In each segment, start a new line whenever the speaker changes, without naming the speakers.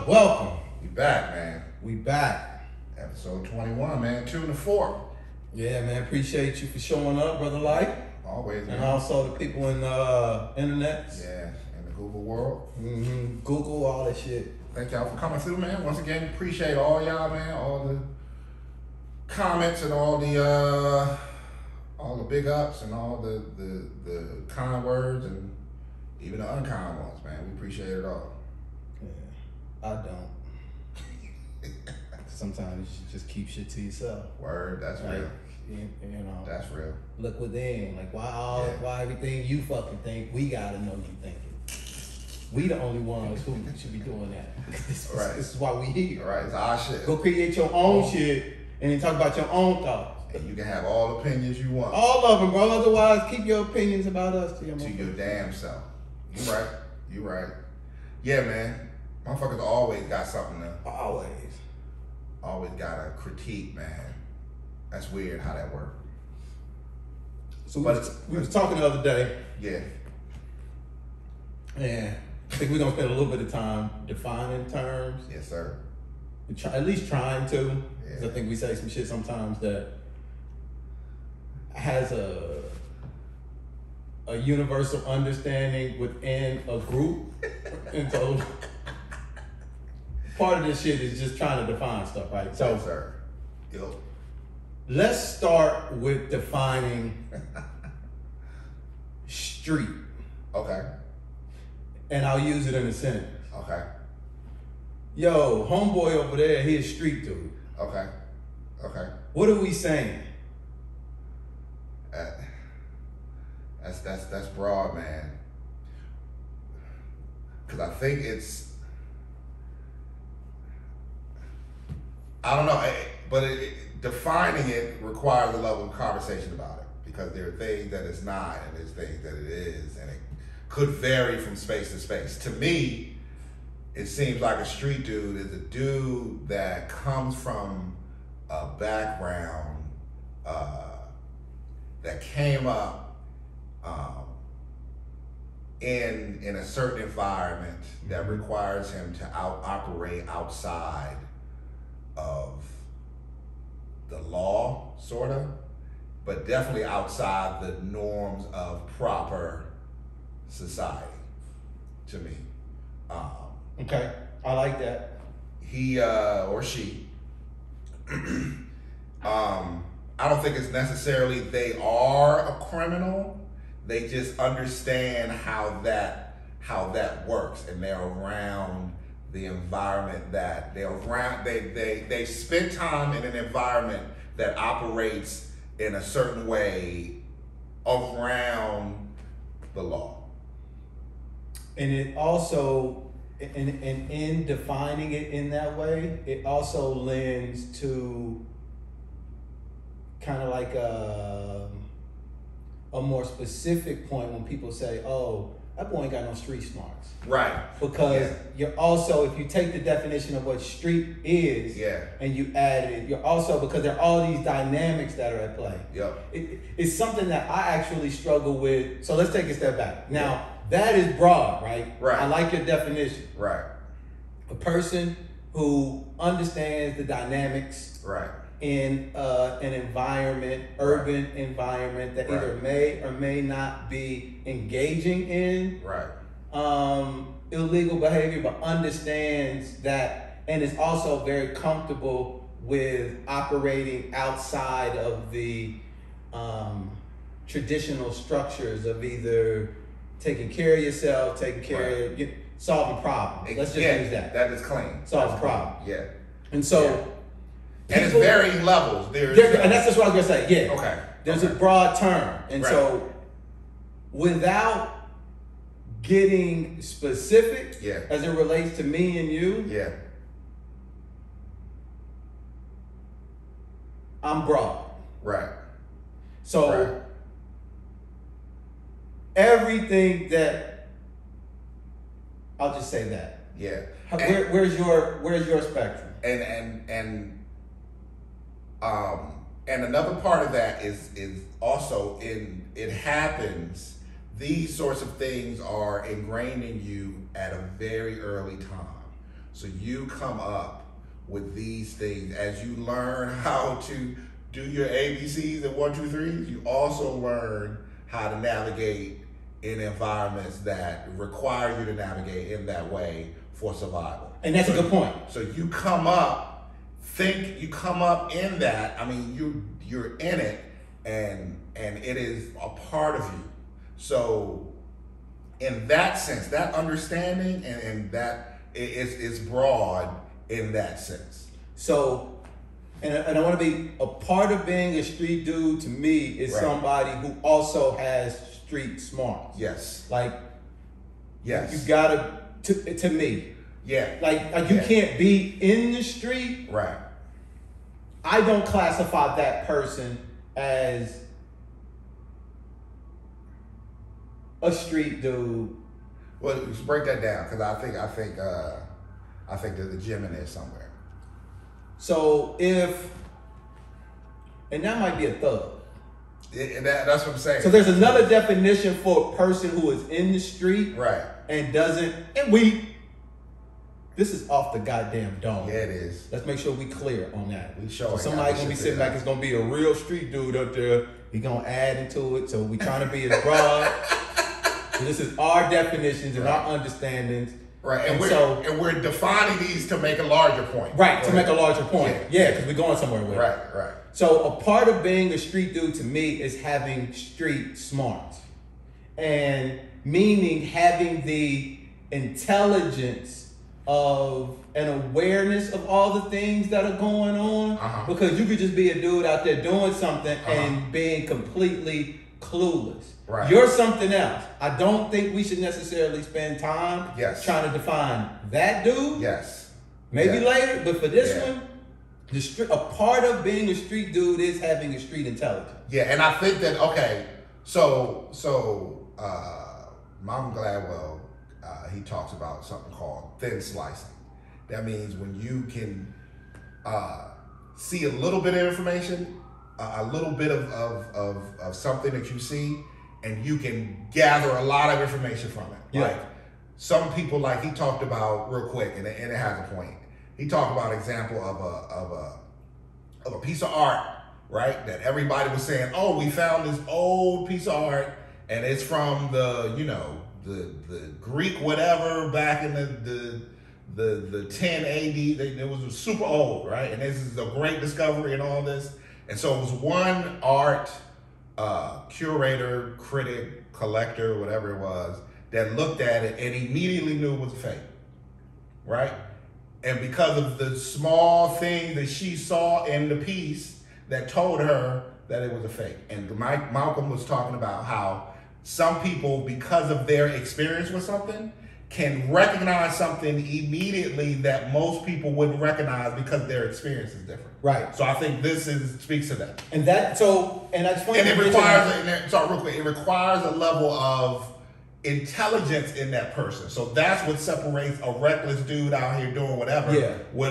Welcome.
We back, man.
We back.
Episode 21, man. 2 and 4.
Yeah, man. Appreciate you for showing up, Brother Light.
Always, man.
And also the people in the internet.
Yeah, in the Google world.
Mm-hmm. Google, all that shit.
Thank y'all for coming through, man. Once again, appreciate all y'all, man. All the comments and all the big ups and all the kind words and even the unkind ones, man. We appreciate it all.
I don't. Sometimes you should just keep shit to yourself.
Word, that's real.
You know,
that's real.
Look within. Like, why everything you fucking think, we gotta know you thinking. We the only ones who should be doing that. This is why we here.
Right, it's our shit.
Go create your own shit and then talk about your own thoughts.
And you can have all the opinions you want.
All of them, bro. Otherwise, keep your opinions about us to your
damn self. You right. Yeah, man. Motherfuckers always got something to... Always got a critique, man. That's weird how that works.
So we was talking the other day.
Yeah.
And I think we're going to spend a little bit of time defining terms.
Yes, sir.
At least trying to.
Yeah.
Because I think we say some shit sometimes that has a universal understanding within a group. And so... part of this shit is just trying to define stuff, right? So,
yes, sir. Yo.
Let's start with defining street.
Okay.
And I'll use it in a sentence.
Okay.
Yo, homeboy over there, he a street dude.
Okay.
What are we saying?
That's broad, man. Because I think it's... I don't know, but defining it requires a level of conversation about it because there are things that it's not and there's things that it is, and it could vary from space to space. To me, it seems like a street dude is a dude that comes from a background that came up in a certain environment that requires him to operate outside of the law, sort of, but definitely outside the norms of proper society, to me.
Okay, I like that.
He or she, I don't think it's necessarily they are a criminal. They just understand how that works, and they're around the environment that they're around. They spend time in an environment that operates in a certain way around the law.
And it also, in defining it in that way, it also lends to kind of like a more specific point when people say, oh, that boy ain't got no street smarts.
Right.
Because you're also, if you take the definition of what street is and you add it, you're also, because there are all these dynamics that are at play.
Yep.
It's something that I actually struggle with. So let's take a step back. Now, that is broad, right?
Right.
I like your definition.
Right.
A person who understands the dynamics in an environment, urban environment that either may or may not be engaging in illegal behavior, but understands that and is also very comfortable with operating outside of the traditional structures of either taking care of yourself, taking care of solving problems. Let's just use that.
That is clean.
Solve problems.
Yeah.
And so
and it's varying levels.
And that's just what I was gonna say. Yeah.
Okay.
There's a broad term. And so without getting specific as it relates to me and you, I'm broad.
Right.
So
Right.
everything that, I'll just say that.
Yeah.
Where's your spectrum?
And another part of that is also it happens. These sorts of things are ingrained in you at a very early time. So you come up with these things as you learn how to do your ABCs and 1, 2, 3s. You also learn how to navigate in environments that require you to navigate in that way for survival.
And that's a good point.
So you come up in that. I mean, you're in it, and it is a part of you. So in that sense, that understanding and that is broad in that sense.
So, and I want to be a part of being a street dude. To me, is
Right.
somebody who also has street smarts.
Yes.
Like,
Yes.
you gotta to me.
Yeah.
Like you
Yeah.
can't be in the street.
Right.
I don't classify that person as a street dude.
Well, let's break that down because I think there's a gem in there somewhere.
So and that might be a thug.
That's what I'm saying.
So there's another definition for a person who is in the street,
Right.
and doesn't. This is off the goddamn dome.
Yeah, it is.
Let's make sure we clear on that.
We sure
So
ain't
somebody
got
gonna be
shit
sitting
there.
back. It's gonna be a real street dude up there. He gonna add into it. So we trying to be as broad. So this is our definitions and our understandings.
Right.
And
we're defining these to make a larger point.
Right, to make a larger point.
Yeah.
Yeah, because we're going somewhere with it.
Right.
So a part of being a street dude to me is having street smarts. And meaning having the intelligence of an awareness of all the things that are going on.
Uh-huh.
Because you could just be a dude out there doing something
Uh-huh.
and being completely clueless.
Right.
You're something else. I don't think we should necessarily spend time
Yes.
trying to define that dude.
Yes.
Maybe
Yeah.
later, but for this
Yeah.
one, a part of being a street dude is having a street intelligence.
Yeah, and I think that so Malcolm Gladwell, he talks about something called thin slicing. That means when you can see a little bit of information, a little bit of something that you see, and you can gather a lot of information from it.
Yeah.
Like some people, like he talked about real quick, and it has a point. He talked about an example of a piece of art, right? That everybody was saying, "Oh, we found this old piece of art, and it's from the Greek whatever back in the 10 AD. It was super old, right? And this is a great discovery and all this. And so it was one art curator, critic, collector, whatever it was, that looked at it and immediately knew it was fake, right? And because of the small thing that she saw in the piece that told her that it was a fake. And Malcolm was talking about how some people, because of their experience with something, can recognize something immediately that most people wouldn't recognize because their experience is different.
Right.
So I think this speaks to that.
And I just want
And
to
it requires a level of intelligence in that person. So that's what separates a reckless dude out here doing whatever.
Yeah.
What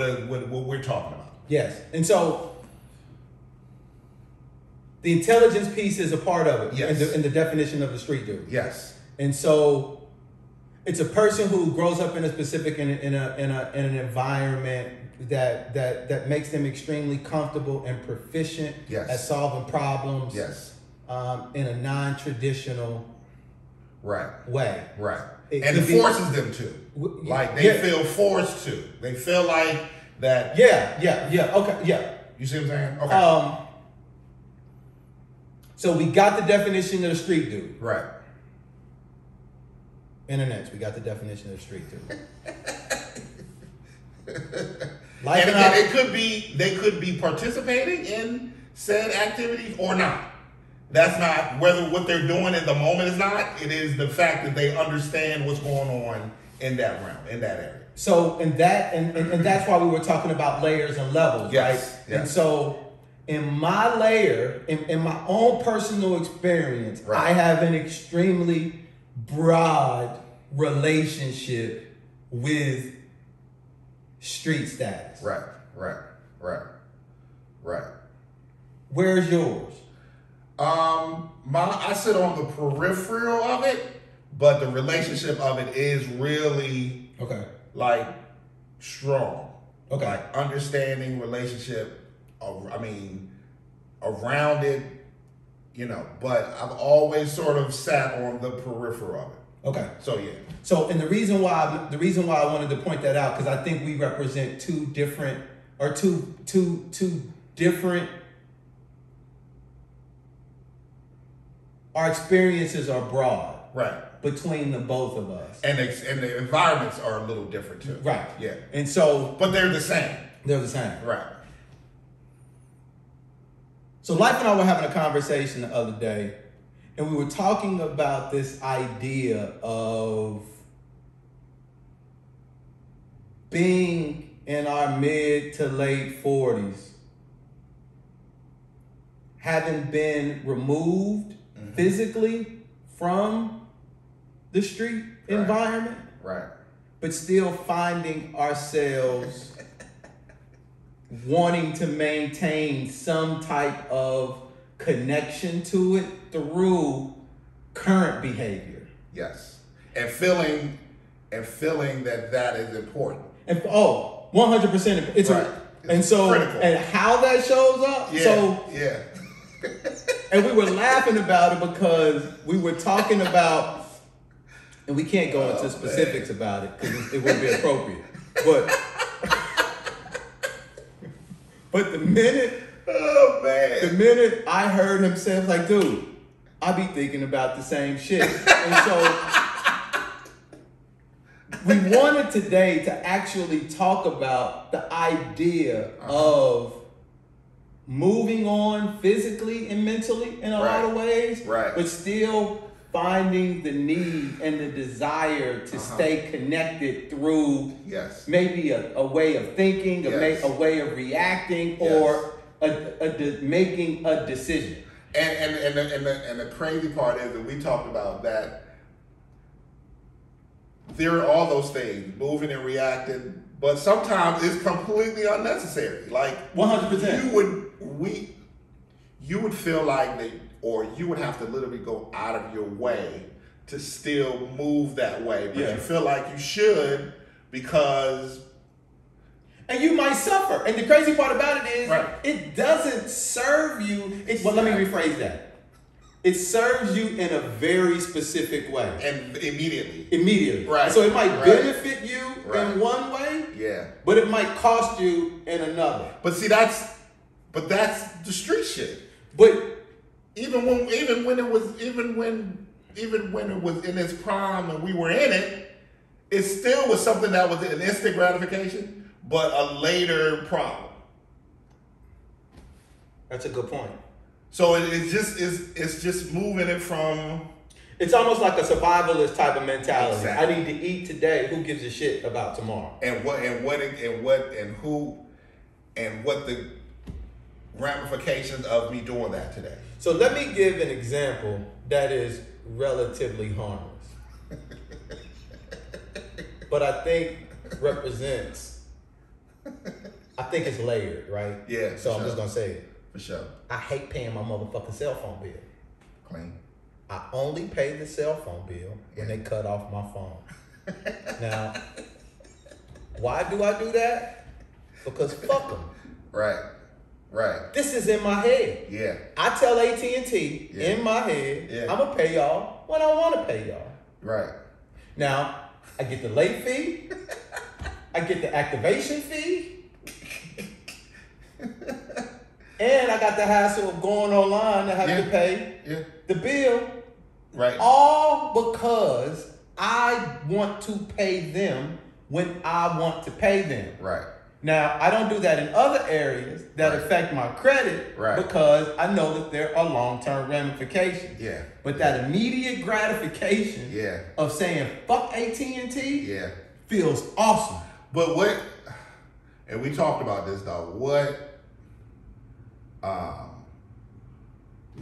we're talking about.
Yes. And so the intelligence piece is a part of it.
Yes.
In the definition of the street dude.
Yes.
And so it's a person who grows up in a specific in an environment that makes them extremely comfortable and proficient
Yes.
at solving problems.
Yes.
In a non-traditional
Right.
way.
Right.
It
And it
could be-
forces them to. Like they feel forced to. They feel like that.
Yeah. Okay. Yeah.
You see what I'm saying? Okay.
So we got the definition of the street dude.
Right.
Internets, we got the definition of the street dude.
And again, they could be participating in said activities or not. That's not whether what they're doing in the moment is not. It is the fact that they understand what's going on in that realm, in that area.
So and that's why we were talking about layers and levels,
Yes,
right?
yes.
And so in my layer, in my own personal experience,
Right.
I have an extremely broad relationship with street status.
Right.
Where's yours?
I sit on the peripheral of it, but the relationship of it is really
Okay.
like strong.
Okay.
Like understanding relationship. Around it, but I've always sort of sat on the peripheral of it.
Okay.
So yeah.
So, and the reason why I wanted to point that out, because I think we represent two different. Our experiences are broad,
Right.
between the both of us,
And the environments are a little different too.
right?
Yeah.
And so
But they're the same.
they're the same.
Right.
So Life and I were having a conversation the other day, and we were talking about this idea of being in our mid to late 40s, having been removed physically from the street environment,
Right.
but still finding ourselves wanting to maintain some type of connection to it through current behavior.
Yes. And feeling that is important.
And 100%. It's
Right.
and so
critical.
and how that shows up.
Yeah.
So
yeah.
and we were laughing about it because we were talking about, and we can't go into specifics about it because it wouldn't be appropriate. But the minute I heard him say, I was like, dude, I be thinking about the same shit. And so we wanted today to actually talk about the idea of moving on physically and mentally in a lot of ways, but still finding the need and the desire to stay connected through maybe a way of thinking, a way of reacting, or making a decision.
And the crazy part is that we talked about that there are all those things, moving and reacting, but sometimes it's completely unnecessary. Like
100%.
You would feel like that, or you would have to literally go out of your way to still move that way, but you feel like you should because.
And you might suffer. And the crazy part about it is, it doesn't serve you. Well, let me rephrase that. It serves you in a very specific way.
And immediately.
Right. So it might benefit you in one way, but it might cost you in another.
But see, that's the street shit.
But
even when it was in its prime and we were in it, it still was something that was an instant gratification, but a later problem.
That's a good point.
So it's just moving it from.
It's almost like a survivalist type of mentality.
Exactly.
I need to eat today. Who gives a shit about tomorrow?
And what the ramifications of me doing that today.
So let me give an example that is relatively harmless, but I think represents. I think it's layered, right?
Yeah.
So I'm just gonna say it.
For sure.
I hate paying my motherfucking cell phone bill.
Clean.
I only pay the cell phone bill when they cut off my phone. Now, why do I do that? Because fuck them.
Right.
This is in my head.
Yeah.
I tell AT&T in my head, I'm gonna pay y'all when I want to pay y'all.
Right.
Now, I get the late fee. I get the activation fee. And I got the hassle of going online to have to pay the bill.
Right.
All because I want to pay them when I want to pay them.
Right.
Now, I don't do that in other areas that affect my credit because I know that there are long-term ramifications.
Yeah.
But that immediate gratification of saying, fuck AT&T feels awesome.
But and we talked about this though,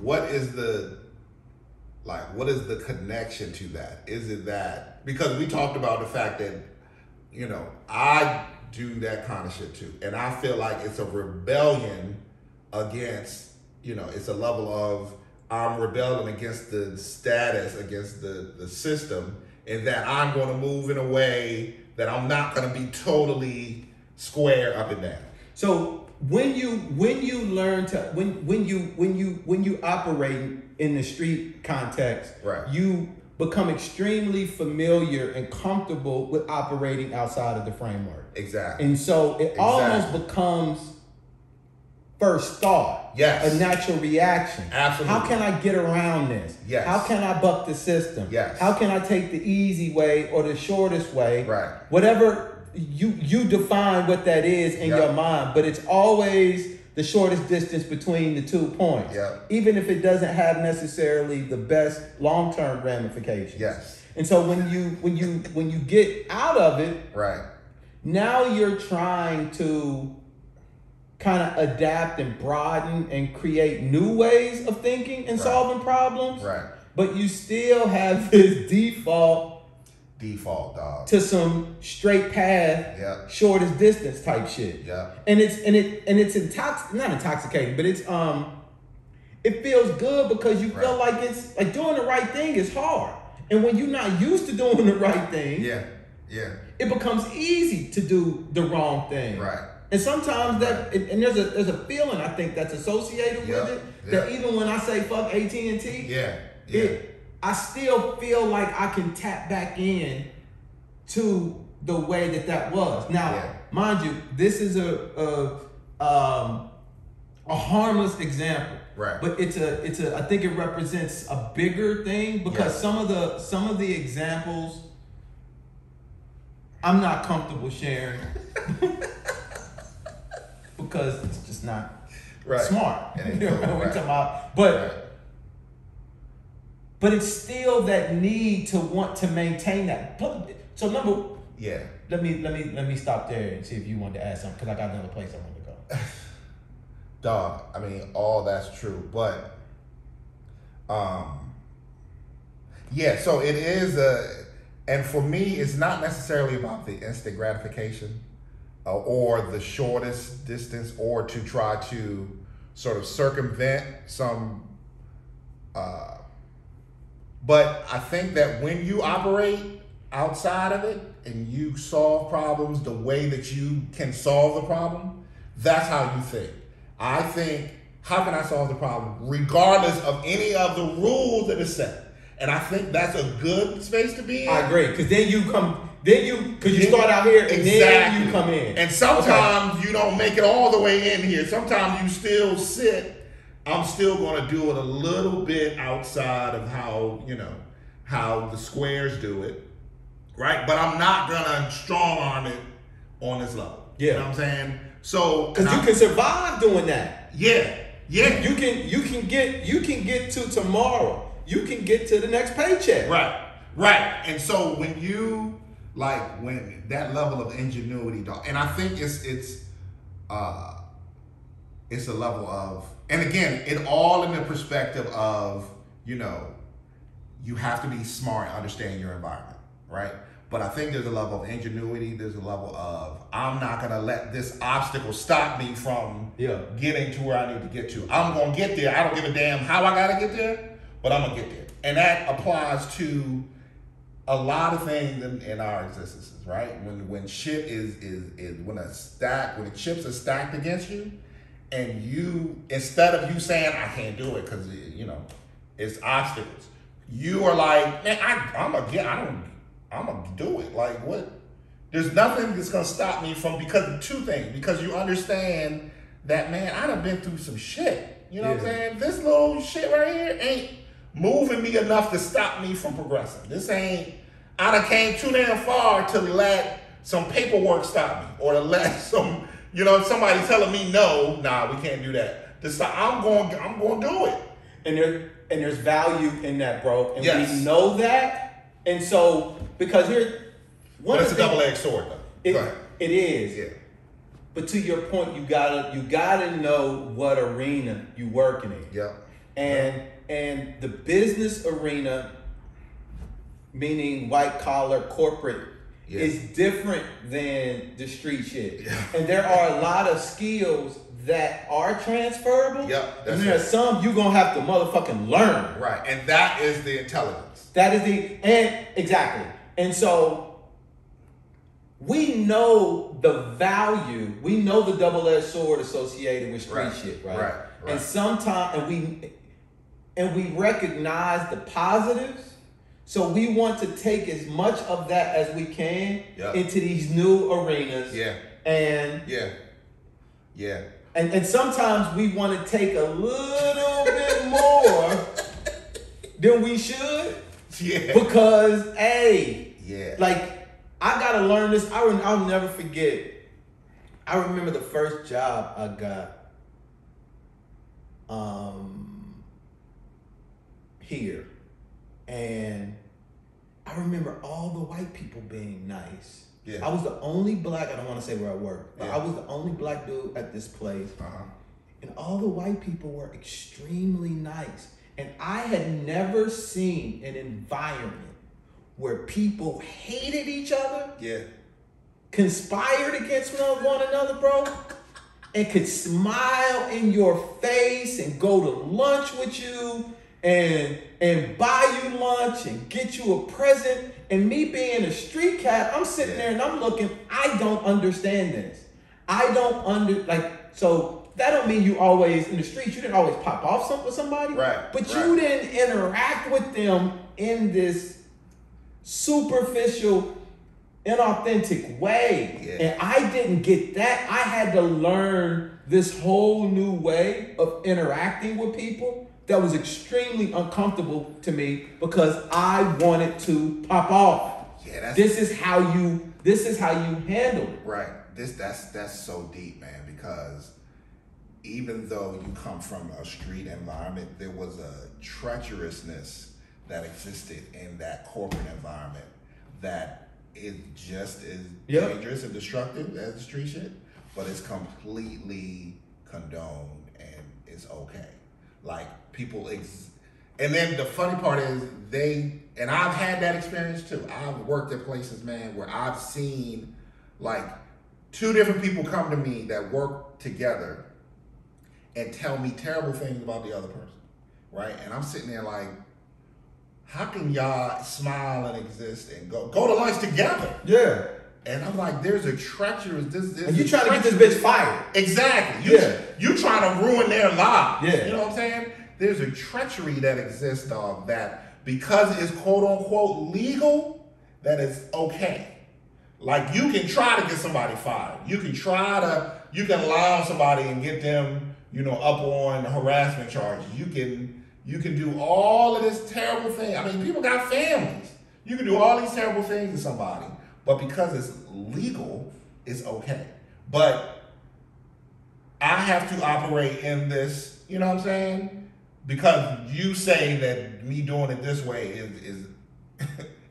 what is the connection to that? Is it that, because we talked about the fact that, I do that kind of shit too. And I feel like it's a rebellion against, it's a level of, I'm rebelling against the status, against the system, and that I'm going to move in a way that I'm not going to be totally square up and down.
So when you learn to when you operate in the street context,
right,
you become extremely familiar and comfortable with operating outside of the framework.
Exactly.
And so it almost becomes first thought.
Yes.
A natural reaction.
Absolutely.
How can I get around this?
Yes.
How can I buck the system?
Yes.
How can I take the easy way or the shortest way?
Right.
Whatever you define what that is in your mind, but it's always the shortest distance between the 2 points.
Yep.
Even if it doesn't have necessarily the best long-term ramifications.
Yes.
And so when you get out of it,
right,
now you're trying to kind of adapt and broaden and create new ways of thinking and solving problems.
Right.
But you still have this default
dog
to some straight path, shortest distance type shit.
Yeah.
And it's not intoxicating, but it's it feels good because you feel like it's like doing the right thing is hard. And when you're not used to doing the right thing, it becomes easy to do the wrong thing.
Right.
And sometimes and there's a feeling I think that's associated with it that even when I say fuck AT&T, I still feel like I can tap back in to the way that was. Now, mind you, this is a harmless example,
right?
But it's a I think it represents a bigger thing because some of the examples I'm not comfortable sharing because it's just not smart. But it's still that need to want to maintain that. So let me stop there and see if you wanted to add something because I got another place I want to go.
Dog, I mean, all that's true, but so it is and for me, it's not necessarily about the instant gratification or the shortest distance or to try to sort of circumvent some. But I think that when you operate outside of it and you solve problems the way that you can solve the problem, that's how you think. I think, how can I solve the problem regardless of any of the rules that are set? And I think that's a good space to be in.
I agree, because then you start out here and then you come in.
And sometimes you don't make it all the way in here. Sometimes you still sit. I'm still going to do it a little bit outside of how the squares do it, right? But I'm not going to strong arm it on this level.
Yeah.
You know what I'm saying? So
because you can survive doing that.
Yeah.
You can get to tomorrow. You can get to the next paycheck.
Right. And so when you when that level of ingenuity, dog, and I think it's a level of, and again, it all in the perspective of, you have to be smart and understand your environment, right? But I think there's a level of ingenuity, there's a level of, I'm not gonna let this obstacle stop me from getting to where I need to get to. I'm gonna get there. I don't give a damn how I gotta get there, but I'm gonna get there. And that applies to a lot of things in our existences, right? When shit when the chips are stacked against you, and you, instead of you saying, I can't do it because, it's obstacles, you are like, man, I'm gonna do it. Like, what? There's nothing that's gonna stop me from, because two things. Because you understand that, man, I done been through some shit. You know what I'm saying? This little shit right here ain't moving me enough to stop me from progressing. This ain't, I done came too damn far to let some paperwork stop me, or to let some, somebody telling me no, nah, we can't do that. I'm going to do it.
And there's value in that, bro. And we know that. And so, because
But it's a double-edged sword, though.
It is.
Yeah.
But to your point, you gotta know what arena you working in.
Yep.
And the business arena, meaning white collar corporate, is different than the street shit.
Yeah.
And there are a lot of skills that are transferable.
Yep.
And there are some you're gonna have to motherfucking learn.
Right. And that is the intelligence.
Exactly. And so we know the value, we know the double-edged sword associated with street shit, right?
Right.
And sometimes and we recognize the positives. So we want to take as much of that as we can into these new arenas.
Yeah.
And And sometimes we want to take a little bit more than we should.
Yeah.
Because, like, I got to learn this. I'll never forget. I remember the first job I got here. And I remember all the white people being nice.
Yeah.
I was the only black, I don't want to say where I worked, but I was the only black dude at this place. And all the white people were extremely nice. And I had never seen an environment where people hated each other, conspired against one another, bro, and could smile in your face and go to lunch with you and buy you lunch and get you a present. And me being a street cat, I'm sitting there and I'm looking, I don't understand this. So that don't mean you always, in the streets, you didn't always pop off with somebody.
Right.
But you didn't interact with them in this superficial, inauthentic way.
Yeah.
And I didn't get that. I had to learn this whole new way of interacting with people that was extremely uncomfortable to me because I wanted to pop off.
Yeah,
this is how you handle it.
Right. That's so deep, man, because even though you come from a street environment, there was a treacherousness that existed in that corporate environment that is just as dangerous and destructive as the street shit, but it's completely condoned and it's okay. Like people, and then the funny part is and I've had that experience too. I've worked at places, man, where I've seen like two different people come to me that work together and tell me terrible things about the other person, right? And I'm sitting there like, how can y'all smile and exist and go to lunch together?
Yeah.
And I'm like, there's a treacherous,
and you trying to get this bitch fired.
Exactly. You trying to ruin their lives.
Yeah.
You know what I'm saying? There's a treachery that exists, dog, that because it's quote unquote legal, that it's okay. Like you can try to get somebody fired. You can lie on somebody and get them, up on harassment charges. You can do all of this terrible thing. I mean, people got families. You can do all these terrible things to somebody, but because it's legal, it's okay. But I have to operate in this, you know what I'm saying? Because you say that me doing it this way is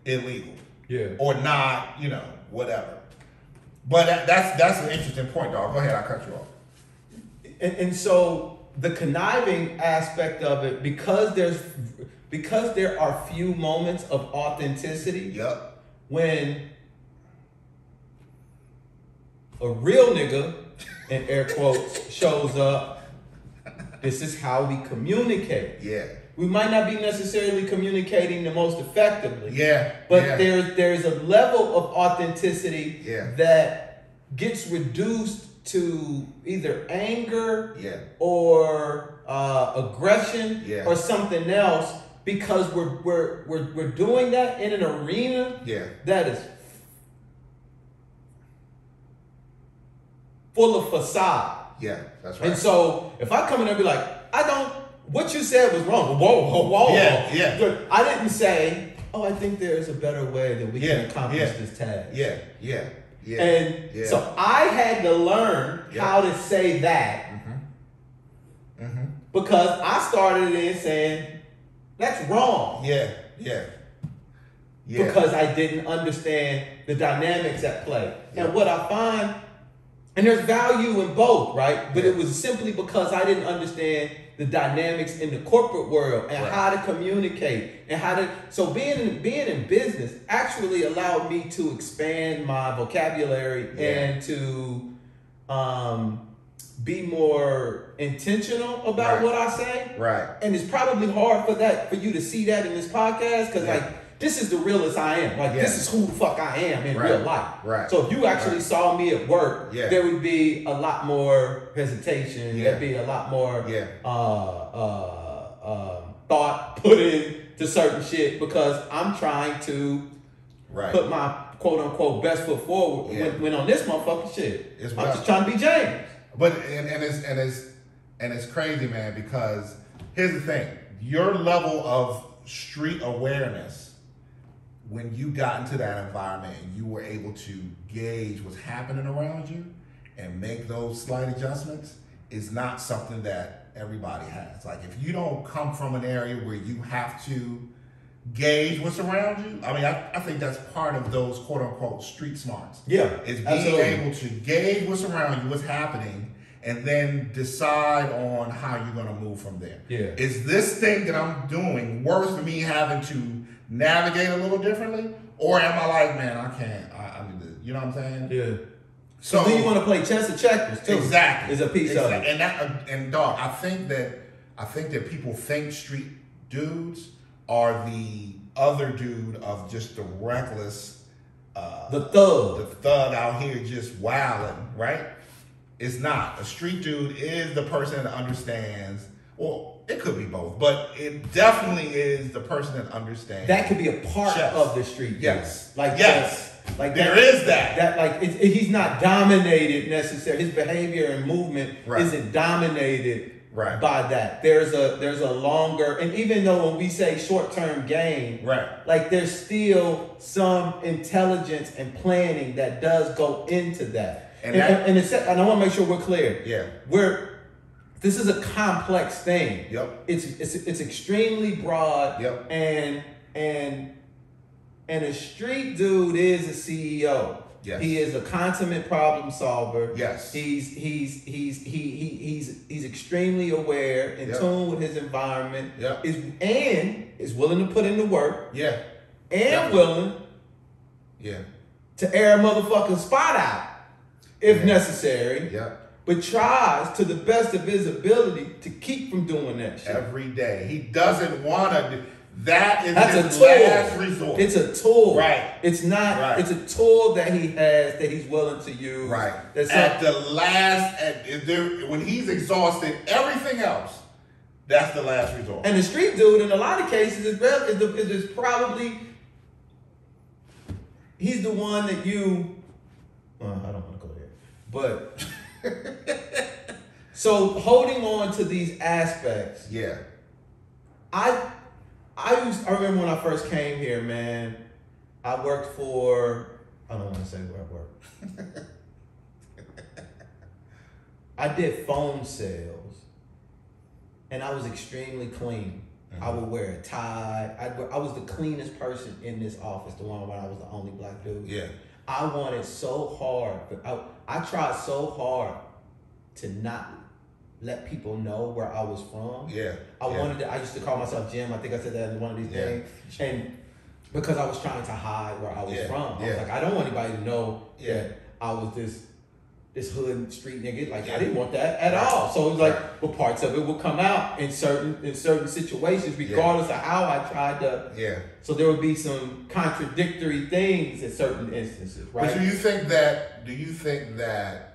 illegal.
Yeah.
Or not, whatever. But that's an interesting point, dog. Go ahead, I'll cut you off.
And so the conniving aspect of it, because there are few moments of authenticity.
Yep.
When a real nigga, in air quotes, shows up, this is how we communicate.
Yeah.
We might not be necessarily communicating the most effectively.
Yeah.
But there's a level of authenticity that gets reduced to either anger or aggression or something else because we're doing that in an arena that is full of facade.
Yeah, that's right.
And so if I come in and be like, what you said was wrong. Whoa.
Yeah.
I didn't say, I think there's a better way that we can accomplish this task.
Yeah.
And so I had to learn how to say that because I started in saying, that's wrong.
Yeah.
Because I didn't understand the dynamics at play. And what I find And there's value in both, right? But
Yeah.
it was simply because I didn't understand the dynamics in the corporate world and
Right.
how to communicate and how to. So being in business actually allowed me to expand my vocabulary and to be more intentional about
Right.
what I say.
Right.
And it's probably hard for you to see that in this podcast because this is the realest I am. Like this is who the fuck I am in real life.
Right.
So if you actually saw me at work,
Yeah.
there would be a lot more hesitation.
Yeah.
There'd be a lot more
Yeah.
thought put into certain shit because I'm trying to put my quote unquote best foot forward.
Yeah.
When on this motherfucking shit,
It's
I'm just trying to be James.
But it's crazy, man, because here's the thing. Your level of street awareness, when you got into that environment and you were able to gauge what's happening around you and make those slight adjustments, is not something that everybody has. Like if you don't come from an area where you have to gauge what's around you, I mean, I think that's part of those quote unquote street smarts.
Yeah,
is being
absolutely.
able to gauge what's around you, what's happening, and then decide on how you're going to move from there.
Yeah.
Is this thing that I'm doing worth me having to navigate a little differently? Or am I like, man, I can't, I need to, you know what I'm saying?
Yeah.
So
then you want to play chess or checkers too.
Exactly.
Is a piece of it.
And dog, I think that people think street dudes are the other dude of just the reckless,
the thug
out here just wilding, right? It's not. A street dude is the person that understands. Well, it could be both, but it definitely is the person that understands.
That could be a part
Chess.
of the street.
Yes.
Like
yes.
Like
there is that.
That like he's not dominated necessarily. His behavior and movement isn't dominated by that. There's a longer, and even though when we say short-term gain, like there's still some intelligence and planning that does go into that. And I want to make sure we're clear.
Yeah.
This is a complex thing.
Yep.
It's extremely broad.
Yep.
And a street dude is a CEO.
Yes.
He is a consummate problem solver.
Yes.
He's extremely aware, in tune with his environment.
Yep.
Is willing to put in the work.
Yeah.
And willing
Yeah.
to air a motherfucking spot out if necessary.
Yeah.
But tries to the best of his ability to keep from doing that shit.
Every day. He doesn't want to do that.
That's
his
a tool.
last resort.
It's a tool.
Right.
It's not.
Right.
It's a tool that he has that he's willing to use.
Right.
That's
at the last, when he's exhausted everything else, that's the last resort.
And the street dude, in a lot of cases, is probably he's the one that you. Well, I don't want to go there, but. So holding on to these aspects.
Yeah.
I remember when I first came here, man, I worked for, I don't want to say where I worked. I did phone sales and I was extremely clean. Mm-hmm. I would wear a tie. I was the cleanest person in this office, the one where I was the only black dude.
Yeah.
I wanted so hard, but I tried so hard to not let people know where I was from.
Yeah.
I used to call myself Jim. I think I said that in one of these things. And because I was trying to hide where I was from. I was like, I don't want anybody to know that I was this hood street nigga. Like I didn't want that at all. So it was like, well, parts of it would come out in certain situations, regardless of how I tried to.
Yeah.
So there would be some contradictory things in certain instances, right?
But do you think that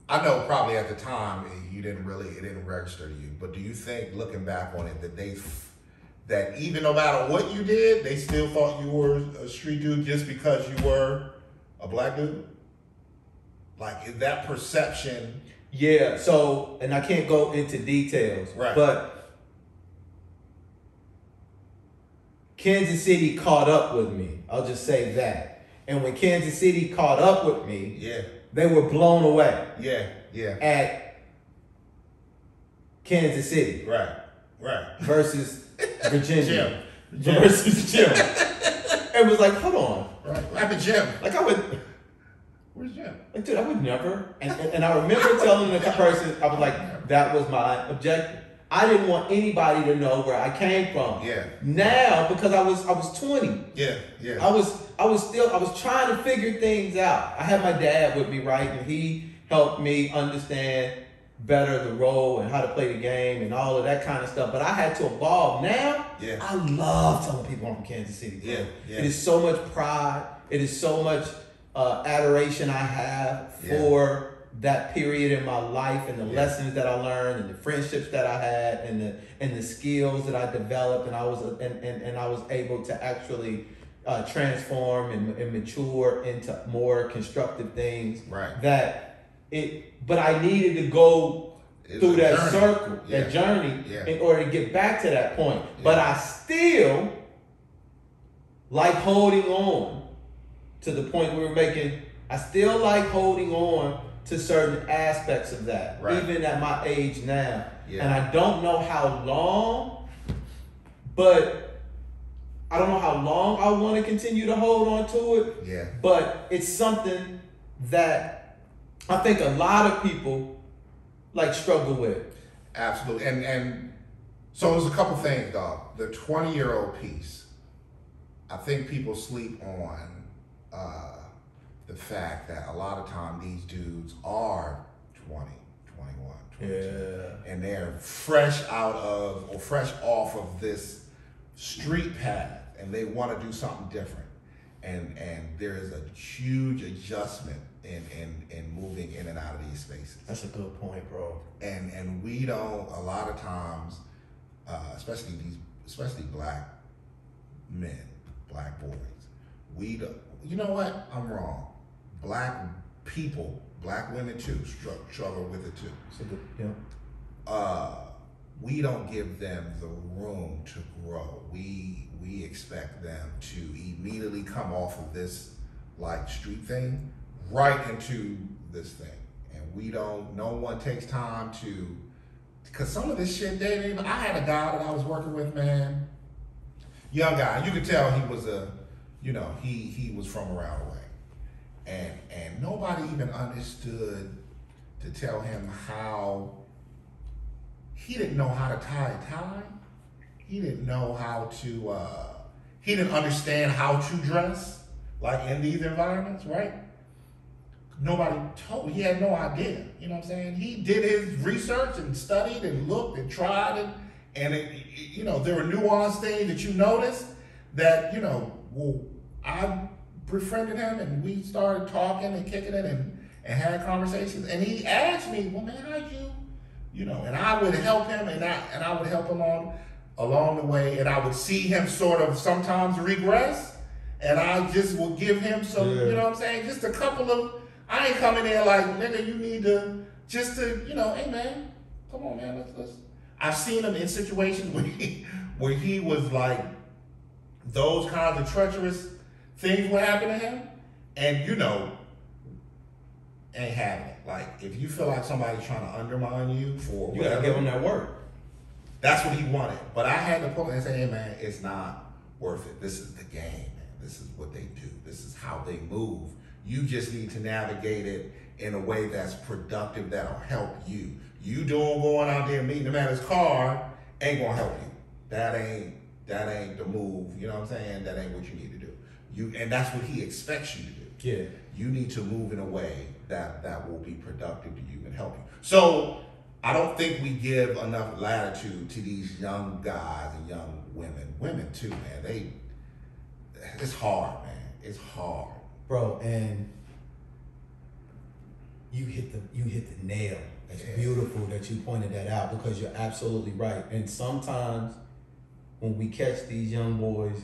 I know probably at the time it didn't register to you, but do you think looking back on it that even no matter what you did, they still thought you were a street dude just because you were a black dude? Like, is that perception?
Yeah, so, and I can't go into details, but Kansas City caught up with me. I'll just say that. And when Kansas City caught up with me, they were blown away. At Kansas City.
Right.
Versus Virginia.
Jim.
Versus Jim. It was like, hold on.
Right. What happened, Jim?
Like I would.
Where's Jim?
Like, dude, I would never. And I remember telling the person, I was like, that was my objective. I didn't want anybody to know where I came from.
Yeah.
Now, because I was 20.
Yeah, yeah.
I was trying to figure things out. I had my dad with me, right? And he helped me understand better the role and how to play the game and all of that kind of stuff. But I had to evolve. Now,
Yeah.
I love telling people I'm from Kansas City. Bro.
Yeah, yeah.
It is so much pride. It is so much adoration I have for that period in my life and the lessons that I learned and the friendships that I had and the skills that I developed, and I was able to actually transform and mature into more constructive things.
Right.
But I needed to go through that
journey.
circle, that journey, in order to get back to that point. Yeah. But I still like holding on to the point we were making. I still like holding on to certain aspects of that, even at my age now. Yeah. And I don't know how long, but I don't know how long I want to continue to hold on to it.
Yeah.
But it's something that I think a lot of people like struggle with.
Absolutely. And so there's a couple things, dog. The 20-year-old piece, I think people sleep on the fact that a lot of time these dudes are 20, 21, 22, and they're fresh off of this street path, and they want to do something different. And there is a huge adjustment in moving in and out of these spaces.
That's a good point, bro.
And we don't, a lot of times, especially black men, black boys, we don't. You know what? I'm wrong. Black people, black women too, struggle with it too.
So
we don't give them the room to grow. We expect them to immediately come off of this like street thing right into this thing, and no one takes time to, because some of this shit I had a guy that I was working with, man, young guy. You could tell he was he was from around the way. And nobody even understood to tell him how, he didn't know how to tie a tie. He didn't know how to, he didn't understand how to dress, like in these environments, right? Nobody he had no idea, you know what I'm saying? He did his research and studied and looked and tried and there were nuanced things that you noticed that, I befriended him and we started talking and kicking it and had conversations. And he asked me, well, man, how you, and I would help him and I would help him along the way. And I would see him sort of sometimes regress. And I just would give him some, you know what I'm saying? Just a couple of, I ain't coming in like, nigga, you need to, hey man, come on man, let's. I've seen him in situations where he was like, those kinds of treacherous things will happen to him, and ain't having it. Like, if you feel like somebody's trying to undermine you for
you gotta give him that work.
That's what he wanted. But I had to pull and say, hey man, it's not worth it. This is the game, man. This is what they do. This is how they move. You just need to navigate it in a way that's productive, that'll help you. You going out there and meeting him at his car ain't gonna help you. That ain't the move, you know what I'm saying? That ain't what you need to do. And that's what he expects you to do.
Yeah.
You need to move in a way that will be productive to you and help you. So I don't think we give enough latitude to these young guys and young women too, man. It's hard, man. It's hard.
Bro, and you hit the nail. It's beautiful that you pointed that out, because you're absolutely right. And sometimes when we catch these young boys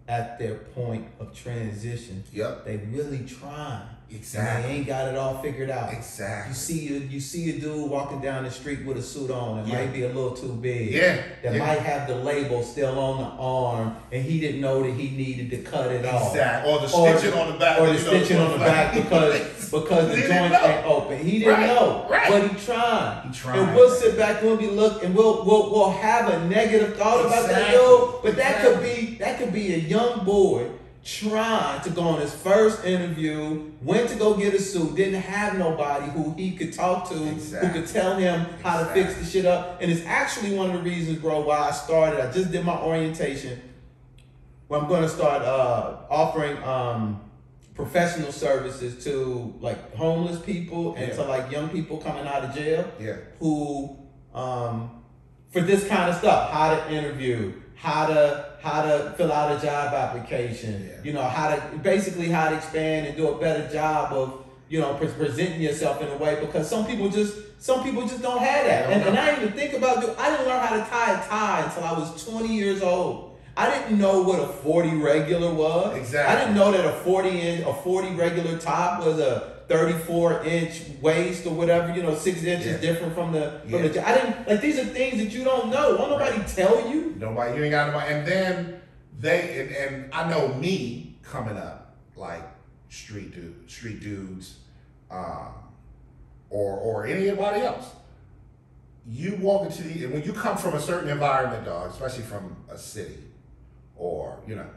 at their point of transition, they really trying.
Exactly.
And they ain't got it all figured out.
Exactly.
You see a dude walking down the street with a suit on that might be a little too big. That might have the label still on the arm, and he didn't know that he needed to cut it off.
Exactly. Or the stitching on the back.
Or the stitching on the back because the joint ain't open. He didn't know.
Right.
But he tried. And we'll sit back and we'll have a negative thought about that dude. But that could be a young boy trying to go on his first interview, went to go get a suit, didn't have nobody who he could talk to, who could tell him how to fix the shit up. And it's actually one of the reasons, bro, why I started. I just did my orientation, where I'm going to start offering professional services to like homeless people and to like young people coming out of jail who for this kind of stuff, how to interview, how to fill out a job application, you know, how to expand and do a better job of, you know, presenting yourself in a way, because some people just don't have that. And I didn't even think about I didn't learn how to tie a tie until I was 20 years old. I didn't know what a 40 regular was. Exactly. I didn't know that a 40 regular top was a 34-inch waist or whatever, you know, 6 inches different from the I didn't, like, these are things that you don't know. Won't nobody tell you?
Nobody, you ain't got nobody. And then and I know me coming up, like street dudes, or anybody else. You walk into and when you come from a certain environment, dog, especially from a city or, you know,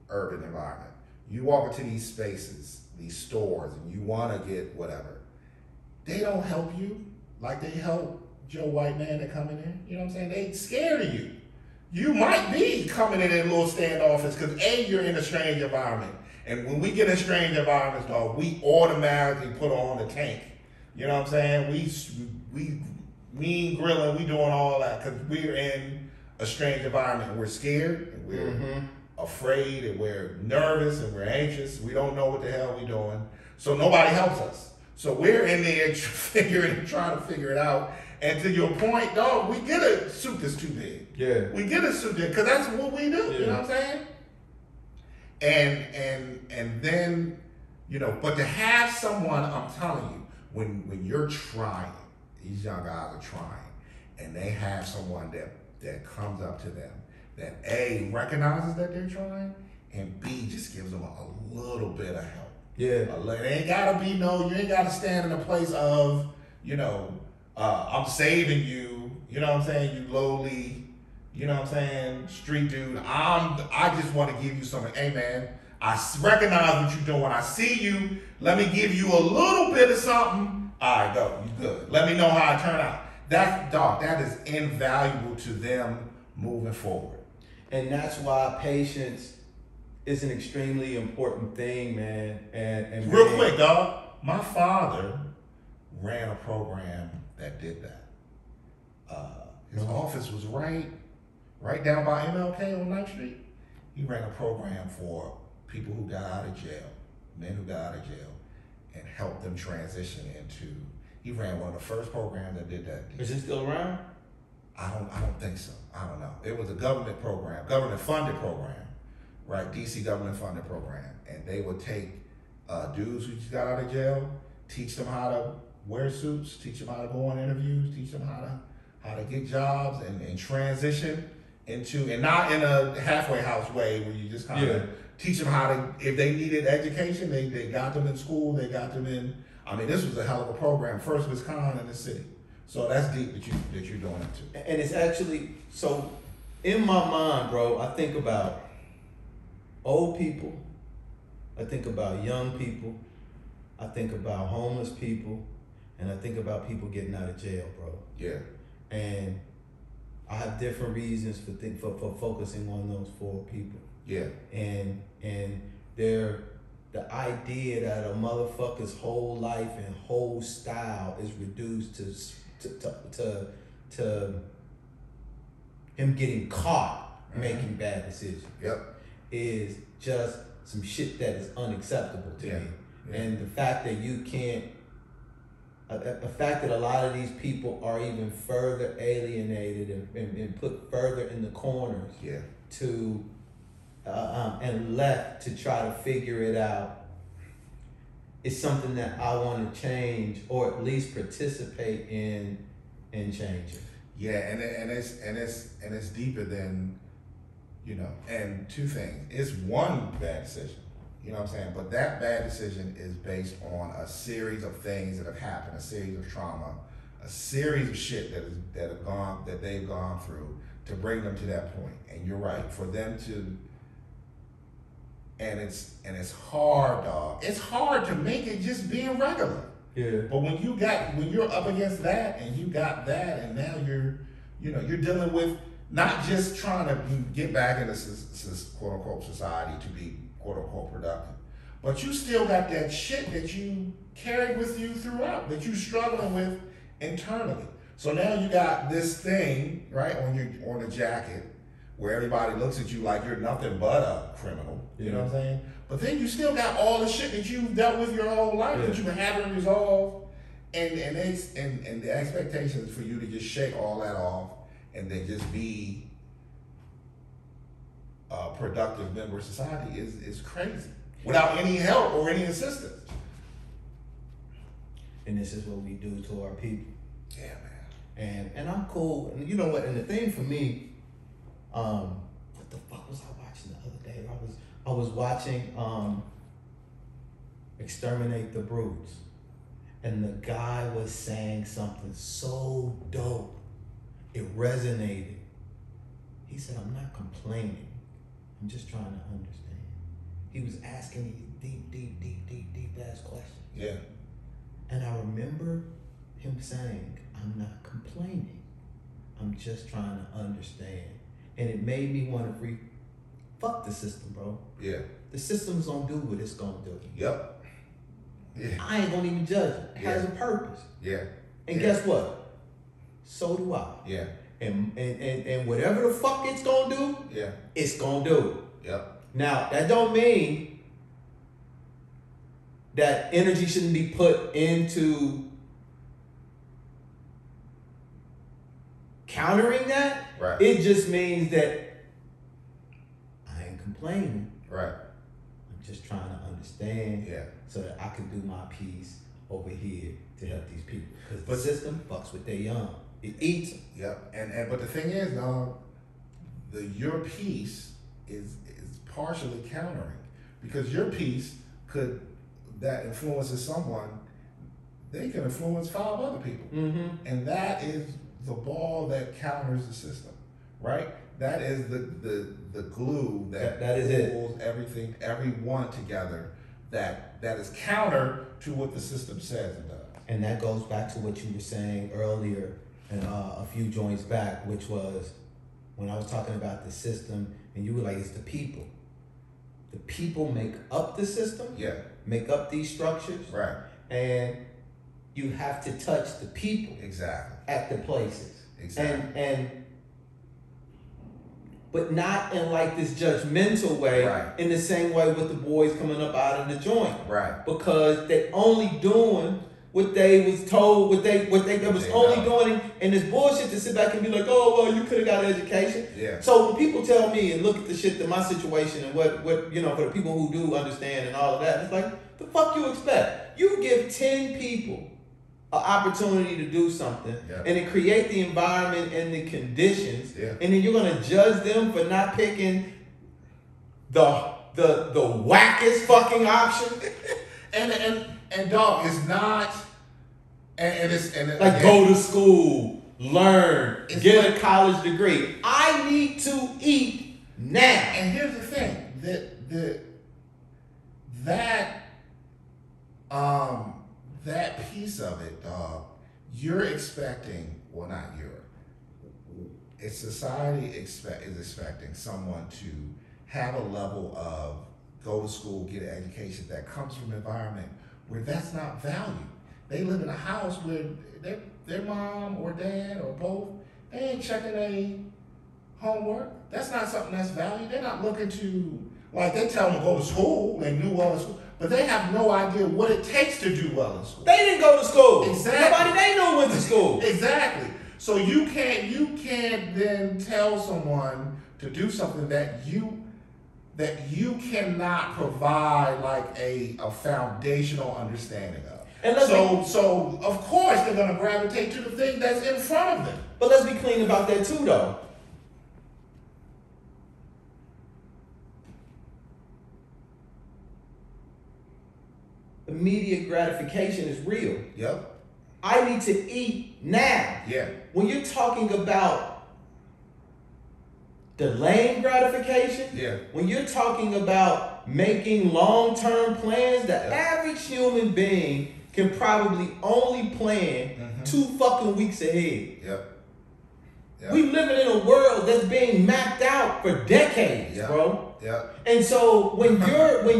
urban environment, you walk into these spaces, these stores, and you want to get whatever. They don't help you like they help Joe White man that coming in. You know what I'm saying? They scared of you. You might be coming in a little standoffish because you're in a strange environment. And when we get in strange environments, dog, we automatically put on the tank. You know what I'm saying? We mean grilling, we doing all that because we're in a strange environment and we're scared and we're afraid and we're nervous and we're anxious. We don't know what the hell we're doing. So nobody helps us. So we're in there trying to figure it out. And to your point, dog, we get a suit that's too big. Yeah. We get a suit because that's what we do. Yeah. You know what I'm saying? And then, you know, but to have someone, I'm telling you, when you're trying, these young guys are trying, and they have someone that comes up to them that A, recognizes that they're trying, and B, just gives them a little bit of help. Yeah. It ain't gotta be you ain't gotta stand in a place of, you know, I'm saving you, you know what I'm saying, you lowly, you know what I'm saying, street dude. I just want to give you something. Hey man, I recognize what you're doing. I see you. Let me give you a little bit of something. All right, go. You good. Let me know how it turned out. That is invaluable to them moving forward.
And that's why patience is an extremely important thing, man. And
real quick, dog. My father ran a program that did that. His office was right down by MLK on 9th Street. He ran a program for people who got out of jail, men who got out of jail, and helped them transition into. He ran one of the first programs that did that.
Is it still around?
I don't think so. I don't know. It was a government program, government funded program, right? DC government funded program, and they would take dudes who just got out of jail, teach them how to wear suits, teach them how to go on interviews, teach them how to get jobs and transition into, and not in a halfway house way where you just kind of teach them how to, if they needed education, they got them in school, they got them in, I mean, this was a hell of a program, first of its kind in the city. So that's deep that you're doing it too.
And it's actually, so in my mind, bro, I think about old people, I think about young people, I think about homeless people, and I think about people getting out of jail, bro. Yeah. And I have different reasons for focusing on those 4 people. Yeah. And they're the idea that a motherfucker's whole life and whole style is reduced to him getting caught making bad decisions. Yep. Is just some shit that is unacceptable to me. Yeah. And the fact that you can't, the fact that a lot of these people are even further alienated and put further in the corners to and left to try to figure it out is something that I want to change, or at least participate in changing.
Yeah, and it's deeper than, you know, and 2 things. It's one bad decision. You know what I'm saying? But that bad decision is based on a series of things that have happened, a series of trauma, a series of shit that they've gone through to bring them to that point. And you're right, for them to, and it's hard, dog. It's hard to make it just being regular.
Yeah.
But when you're up against that, and you got that, and now you're dealing with not just trying to get back into quote unquote society to be quote unquote productive, but you still got that shit that you carried with you throughout, that you struggling with internally. So now you got this thing, right, on the jacket, where everybody looks at you like you're nothing but a criminal. You know what I'm saying? But then you still got all the shit that you've dealt with your whole life that you haven't resolved, and the expectations for you to just shake all that off and then just be a productive member of society is crazy without any help or any assistance.
And this is what we do to our people.
Yeah, man.
And I'm cool. And you know what? And the thing for me, what the fuck was I watching the other day? I was watching Exterminate the Brutes, and the guy was saying something so dope. It resonated. He said, "I'm not complaining. I'm just trying to understand." He was asking deep ass questions.
Yeah.
And I remember him saying, "I'm not complaining. I'm just trying to understand." And it made me want to fuck the system, bro.
Yeah.
The system's gonna do what it's gonna do.
Yep. Yeah.
I ain't gonna even judge it. It has a purpose.
Yeah.
And guess what? So do I.
Yeah.
And whatever the fuck it's gonna do, it's gonna do.
Yep.
Now, that don't mean that energy shouldn't be put into countering that.
Right.
It just means that I ain't complaining.
Right.
I'm just trying to understand so that I can do my piece over here to help these people. Because the system fucks with their young. It eats them.
Yep. And but the thing is, your piece is partially countering, because your piece that influences someone, they can influence 5 other people.
Mm-hmm.
And that is the ball that counters the system, right? That is the glue that pulls everything, everyone together, that is counter to what the system says and does.
And that goes back to what you were saying earlier and a few joints back, which was when I was talking about the system, and you were like, it's the people. The people make up the system, make up these structures,
right?
And you have to touch the people at the places, but not in like this judgmental way, in the same way with the boys coming up out of the joint, because they only doing what they was told, what they was only doing, and this bullshit to sit back and be like, oh, well, you could have got an education. Yeah. So when people tell me and look at the shit that my situation and what for the people who do understand and all of that, it's like, the fuck you expect? You give 10 people an opportunity to do something, and then create the environment and the conditions, and then you're gonna judge them for not picking the wackest fucking option.
And dog, it's not, and it's
like, go to school, learn, get a college degree. I need to eat now.
And here's the thing, that piece of it, dog, you're expecting, well, not it's society is expecting someone to have a level of go to school, get an education that comes from an environment where that's not valued. They live in a house where their mom or dad or both, they ain't checking their homework. That's not something that's valued. They're not looking to, like, they tell them to go to school, they do well in school, but they have no idea what it takes to do well in school.
They didn't go to school.
Exactly.
Nobody they know went to school.
Exactly. So you can't then tell someone to do something that you cannot provide like a foundational understanding of. And so of course they're gonna gravitate to the thing that's in front of them.
But let's be clean about that too, though. Immediate gratification is real.
Yep.
I need to eat now.
Yeah.
When you're talking about delaying gratification.
Yeah.
When you're talking about making long-term plans, the
Yeah.
average human being can probably only plan 2 fucking weeks ahead.
Yep. Yep.
We living in a world that's being mapped out for decades,
Yep.
bro.
Yep.
And so when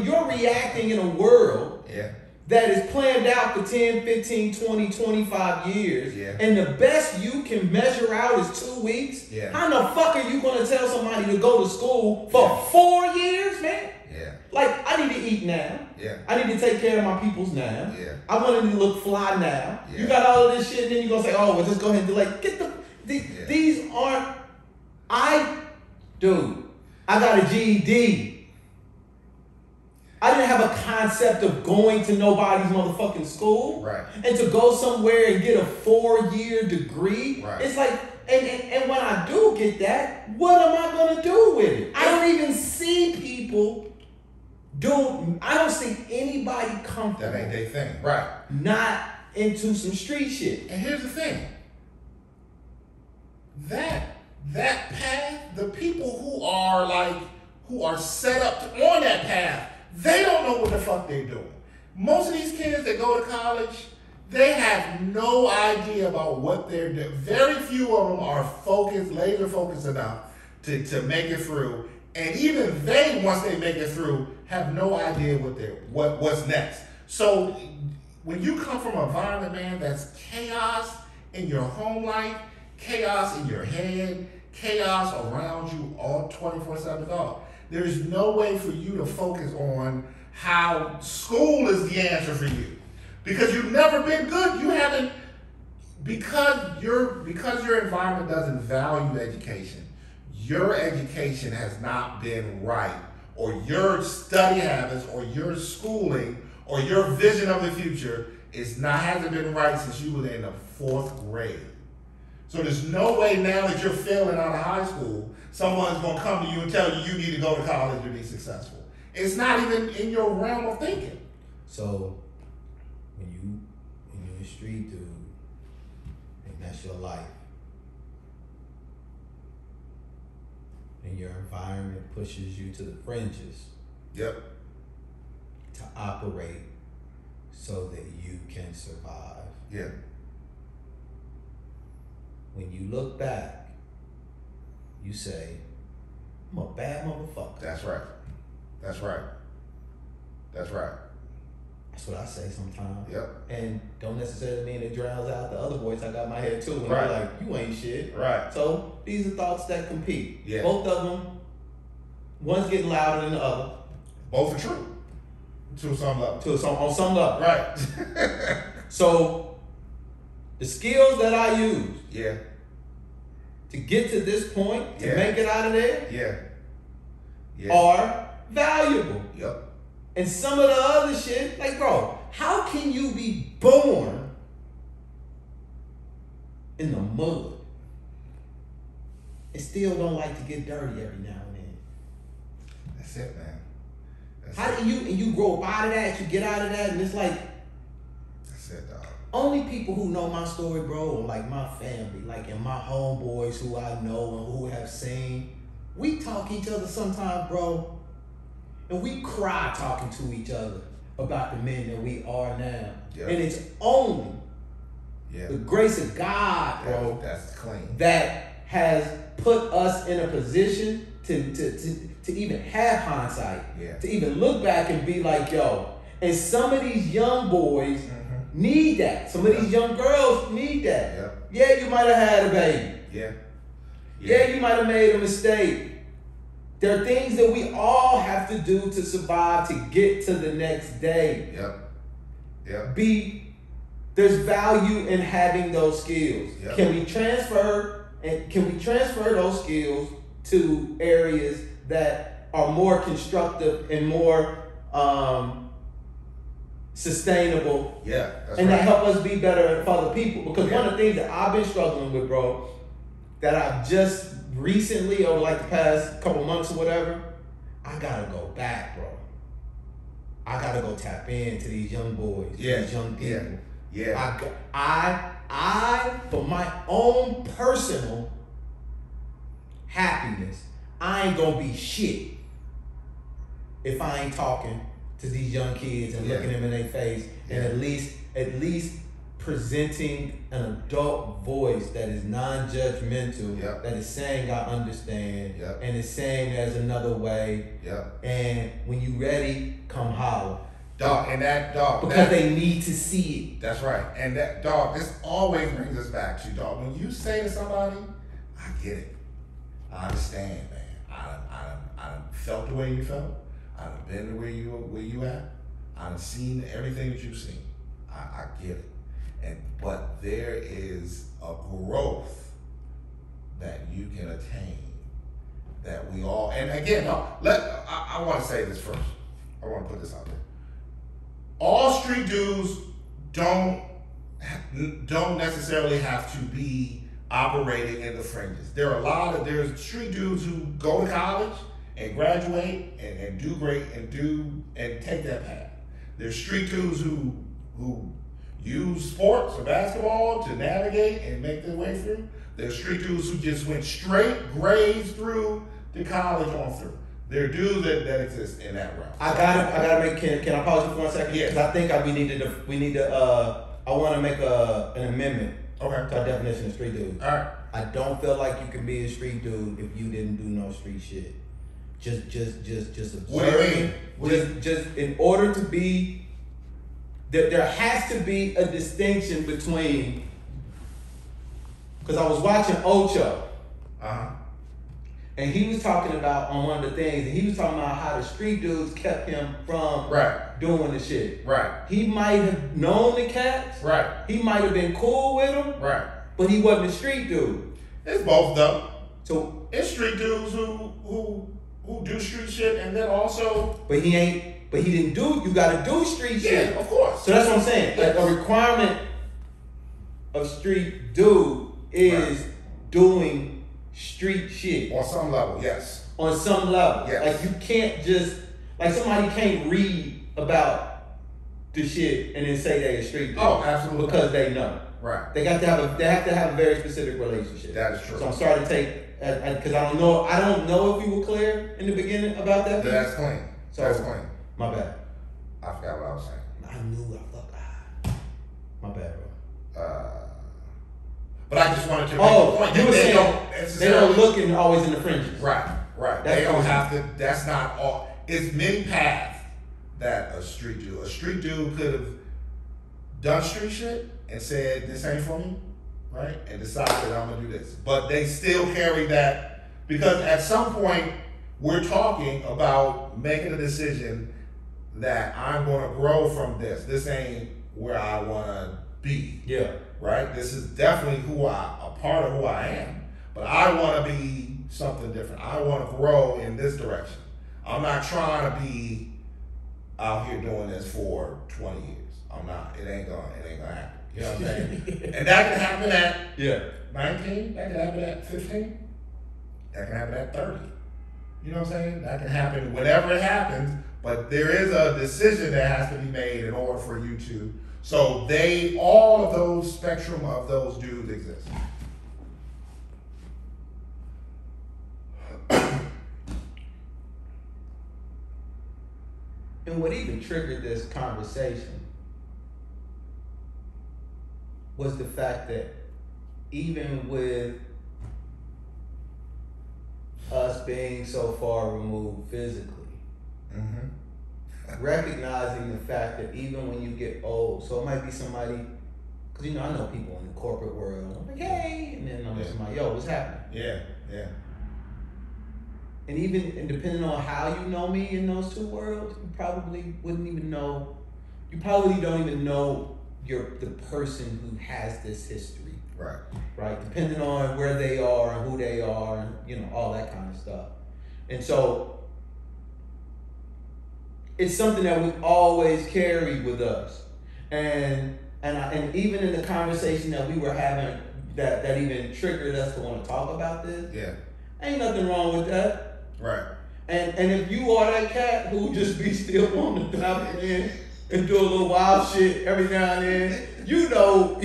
you're reacting in a world
Yeah.
that is planned out for 10, 15, 20, 25 years,
Yeah.
and the best you can measure out is 2 weeks,
Yeah.
how the fuck are you gonna tell somebody to go to school for 4 years, man?
Yeah.
Like, I need to eat now.
Yeah.
I need to take care of my peoples now.
Yeah.
I want it to look fly now.
Yeah.
You got all of this shit, and then you're gonna say, oh, well, just go ahead and delay.
Yeah.
These aren't, dude, I got a GED. I didn't have a concept of going to nobody's motherfucking school.
Right.
And to go somewhere and get a 4-year degree.
Right.
It's like, and when I do get that, what am I gonna do with it? I don't even see people I don't see anybody comfortable.
That ain't their thing. Right.
Not into some street shit.
And here's the thing. That path, the people who are set up on that path, they don't know what the fuck they're doing. Most of these kids that go to college, they have no idea about what they're doing. Very few of them are laser focused enough to make it through. And even they, once they make it through, have no idea what's next. So when you come from an environment, man, that's chaos in your home life, chaos in your head, chaos around you all 24/7 dog. There's no way for you to focus on how school is the answer for you. Because you've never been good. You haven't, because your environment doesn't value education. Your education has not been right, or your study habits, or your schooling, or your vision of the future hasn't been right since you were in the 4th grade. So there's no way now that you're failing out of high school, someone's gonna come to you and tell you need to go to college to be successful. It's not even in your realm of thinking.
So when you're a street dude, and that's your life, and your environment pushes you to the fringes.
Yep.
To operate so that you can survive.
Yeah.
When you look back, you say, I'm a bad motherfucker.
That's right. That's right. That's right.
That's what I say sometimes.
Yep.
And don't necessarily mean it drowns out the other voice I got in my head too. When
Right.
they're like, you ain't shit.
Right.
So these are thoughts that compete.
Yeah.
Both of them, one's getting louder than the other.
Both are true. To some level.
On some level.
Right.
So the skills that I use
Yeah.
to get to this point, to
Yeah.
make it out of there,
Yeah. Yeah.
are valuable.
Yep.
And some of the other shit, like, bro, how can you be born in the mud and still don't like to get dirty every now and then?
That's it, man. That's
How
it.
do you grow up out of that, you get out of that, and it's like,
That's it, dog.
only people who know my story, bro, are like my family, like, and my homeboys who I know and who have seen. We talk to each other sometimes, bro, and we cry talking to each other about the men that we are now.
Yep.
And it's only
Yeah.
the grace of God, bro,
That's clean.
that has put us in a position to even have hindsight,
Yeah.
to even look back and be like, yo, and some of these young boys need that. Some of these young girls need that.
Yep.
Yeah, you might have had a baby.
Yeah.
Yeah, you might have made a mistake. There are things that we all have to do to survive, to get to the next day.
Yep. Yep.
There's value in having those skills.
Yep.
Can we transfer those skills to areas that are more constructive and more sustainable,
Yeah. That's
and
right.
that help us be better for other people? Because one of the things that I've been struggling with, bro, that I've just recently, over like the past couple months or whatever, I gotta go back, bro. I gotta go tap into these young boys, these young people.
Yeah.
I, for my own personal happiness, I ain't gonna be shit if I ain't talking to these young kids and looking them in their face and at least presenting an adult voice that is non-judgmental, that is saying I understand, and is saying there's another way. And when you ready, come holler.
Dog, and that dog.
Because they need to see it.
That's right. And that dog, this always brings us back to, dog, when you say to somebody, I get it. I understand, man. I done felt the way you felt. I done been where you at. I done seen everything that you've seen. I get it. But there is a growth that you can attain that we all, and again, I want to say this first. I want to put this out there. All street dudes don't necessarily have to be operating in the fringes. There's street dudes who go to college and graduate and do great and take that path. There's street dudes who use sports or basketball to navigate and make their way through. There's street dudes who just went straight grades through to college on through. There are dudes that exist in that realm.
I gotta make. Can I pause you for 1 second?
Yeah.
Because I think we need to. I want to make an amendment. To our definition of street dude.
All right.
I don't feel like you can be a street dude if you didn't do no street shit. Just observing.
What do you mean?
Just in order to be. There has to be a distinction between. Because I was watching Ocho. And he was talking about on one of the things, and he was talking about how the street dudes kept him from doing the shit. He might have known the cats. He might have been cool with them. But he wasn't a street dude.
It's both though.
So
it's street dudes who do street shit, and then also.
But he didn't do. You got to do street shit.
Yeah, of course.
So that's what I'm saying. Like a requirement of street dude is doing street shit
on some level. Yes.
On some level.
Yes.
Like you can't just somebody can't read about the shit and then say they a street dude.
Oh, absolutely.
Because they know. They have to have a very specific relationship.
That is true.
So I'm starting to take because I don't know if you were clear in the beginning about that.
That's clean.
So
that's clean.
My bad.
I forgot what I was saying.
I knew I fucked. My bad, bro.
But I just wanted to make the point that
they don't look always in the fringes.
Right. They don't have to. That's not all. It's many paths that a street dude could have done street shit and said, this ain't for me, right? And decided I'm gonna do this. But they still carry that because at some point we're talking about making a decision that I'm gonna grow from this. This ain't where I wanna be.
Yeah.
Right? This is definitely a part of who I am. But I want to be something different. I want to grow in this direction. I'm not trying to be out here doing this for 20 years. I'm not. It ain't gonna happen. You know what I'm saying? And that can happen at 19. That can happen at 15. That can happen at 30. You know what I'm saying? That can happen whenever it happens. But there is a decision that has to be made in order for you to. So all of those spectrum of those dudes exist.
And what even triggered this conversation was the fact that even with us being so far removed physically, recognizing the fact that even when you get old, so it might be somebody, because I know people in the corporate world, I'm like, hey, and then I'm somebody, yo, what's happening?
Yeah.
And depending on how you know me in those two worlds, you probably wouldn't even know, you probably don't even know the person who has this history. Right? Depending on where they are and who they are and, all that kind of stuff. And so, it's something that we always carry with us, and even in the conversation that we were having, that even triggered us to want to talk about this. Ain't nothing wrong with that. And if you are that cat who just be still on the top end and do a little wild shit every now and then, you know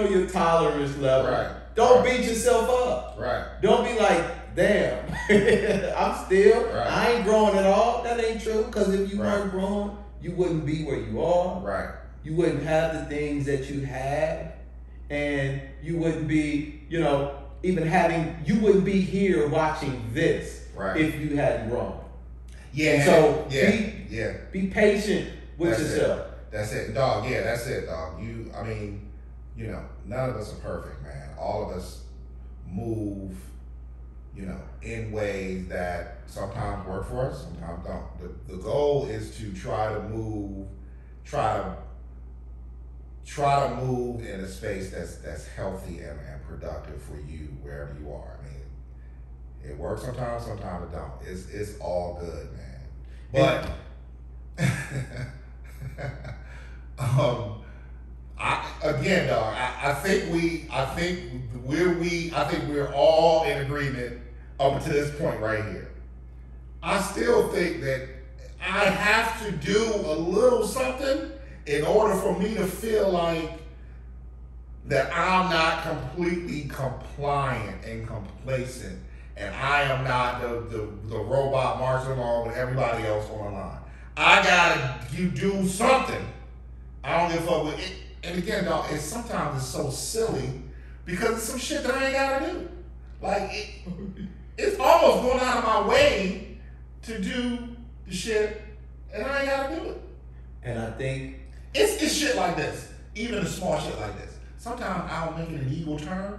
your tolerance level. Don't beat yourself up. Don't be like, damn, I'm still,
Right.
I ain't growing at all. That ain't true. Because if you
Right.
weren't growing, you wouldn't be where you are.
Right.
You wouldn't have the things that you have. And you wouldn't be, you know, you wouldn't be here watching this if you hadn't grown.
Yeah.
And so be patient with yourself.
That's it, dog. Yeah, that's it, dog. None of us are perfect, man. All of us move, in ways that sometimes work for us, sometimes don't. The goal is to try to move in a space that's healthy and productive for you wherever you are. I mean, it works sometimes it don't. It's all good, man. But I think we're all in agreement up to this point right here. I still think that I have to do a little something in order for me to feel like that I'm not completely compliant and complacent, and I am not the robot marching along with everybody else on the line. I gotta do something. I don't give a fuck with it. And again, dog, sometimes it's so silly because it's some shit that I ain't gotta do. Like it's almost going out of my way to do the shit, and I ain't gotta do it.
And I think
it's shit like this, even the small shit like this. Sometimes I'll make it an evil turn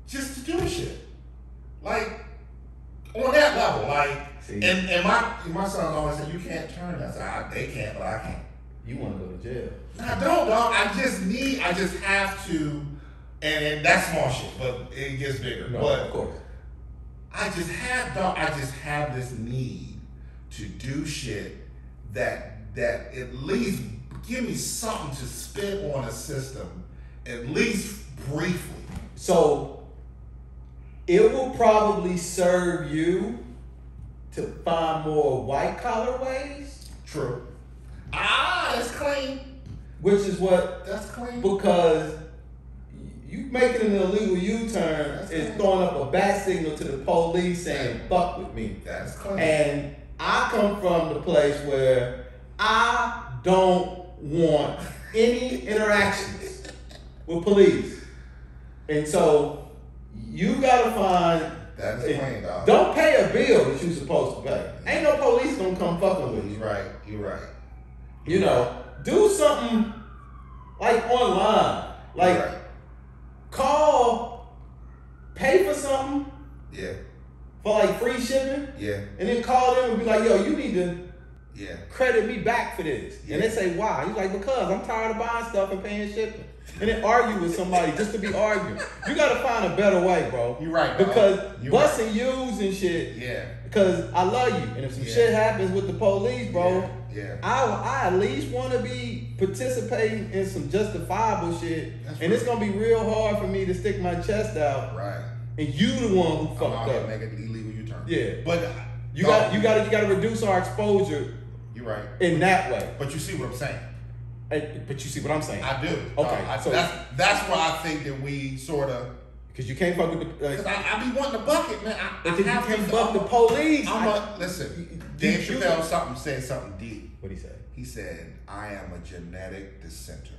just to do the shit. Like on that level, like and my son always said, you can't turn that. I said, they can't, but I can.
You want to go to jail?
I don't, dog. I just have to, and that's small shit, but it gets bigger.
No,
but
of course.
I just have this need to do shit that at least give me something to spit on a system, at least briefly.
So it will probably serve you to find more white collar ways.
True. That's clean.
Which is what?
That's clean.
Because you making an illegal U-turn is throwing up a bat signal to the police saying, fuck with me.
That's clean.
And I come from the place where I don't want any interactions with police. And so you gotta find.
That's clean, dog.
Don't pay a bill that you're supposed to pay. Ain't no police gonna come fucking with you.
You're right.
Do something like online. Like call, pay for something.
Yeah.
For like free shipping.
Yeah.
And then call them and be like, yo, you need to credit me back for this. Yeah. And they say, why? He's like, because I'm tired of buying stuff and paying shipping. And then argue with somebody just to be arguing. You gotta find a better way, bro.
You're right,
because busting U's and shit.
Yeah.
Because I love you. And if some shit happens with the police, bro, I at least want to be participating in some justifiable shit. And it's gonna be real hard for me to stick my chest out.
Right.
And you the one who fucked up.
Make an illegal U-turn.
Yeah.
But
you gotta reduce our exposure.
You're right.
In that way.
But you see what I'm saying.
But you see what I'm saying.
I do.
Okay.
So that's why I think that we sort of.
Because you can't fuck with the.
Because I be wanting the bucket, man.
If you can't fuck the police.
Listen. Dave Chappelle said something deep.
What'd he say?
He said, "I am a genetic dissenter.